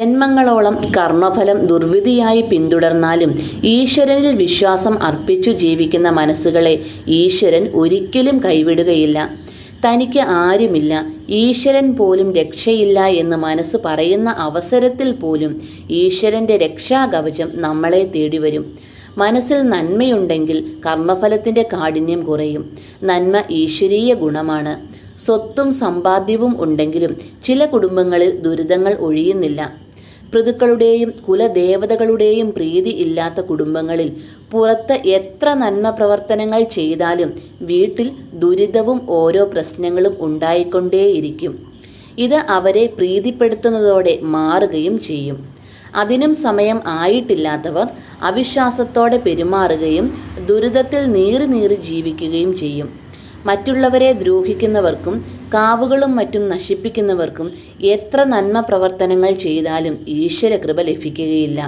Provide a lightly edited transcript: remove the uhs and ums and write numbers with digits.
ജന്മങ്ങളോളം കർമ്മഫലം ദുർവിധിയായി പിന്തുടർന്നാലും ഈശ്വരനിൽ വിശ്വാസം അർപ്പിച്ചു ജീവിക്കുന്ന മനസ്സുകളെ ഈശ്വരൻ ഒരിക്കലും കൈവിടുകയില്ല. തനിക്ക് ആരുമില്ല, ഈശ്വരൻ പോലും രക്ഷയില്ല എന്ന് മനസ്സ് പറയുന്ന അവസരത്തിൽ പോലും ഈശ്വരൻ്റെ രക്ഷാകവചം നമ്മളെ തേടിവരും. മനസ്സിൽ നന്മയുണ്ടെങ്കിൽ കർമ്മഫലത്തിൻ്റെ കാഠിന്യം കുറയും. നന്മ ഈശ്വരീയ ഗുണമാണ്. സ്വത്തും സമ്പാദ്യവും ഉണ്ടെങ്കിലും ചില കുടുംബങ്ങളിൽ ദുരിതങ്ങൾ ഒഴിയുന്നില്ല. പിതൃക്കളുടെയും കുലദേവതകളുടെയും പ്രീതി ഇല്ലാത്ത കുടുംബങ്ങളിൽ പുറത്ത് എത്ര നന്മ പ്രവർത്തനങ്ങൾ ചെയ്താലും വീട്ടിൽ ദുരിതവും ഓരോ പ്രശ്നങ്ങളും ഉണ്ടായിക്കൊണ്ടേയിരിക്കും. ഇത് അവരെ പ്രീതിപ്പെടുത്തുന്നതോടെ മാറുകയും ചെയ്യും. അതിനും സമയം ആയിട്ടില്ലാത്തവർ അവിശ്വാസത്തോടെ പെരുമാറുകയും ദുരിതത്തിൽ നീറി ജീവിക്കുകയും ചെയ്യും. മറ്റുള്ളവരെ ദ്രോഹിക്കുന്നവർക്കും കാവുകളും മറ്റും നശിപ്പിക്കുന്നവർക്കും എത്ര നന്മ പ്രവർത്തനങ്ങൾ ചെയ്താലും ഈശ്വര കൃപ ലഭിക്കുകയില്ല.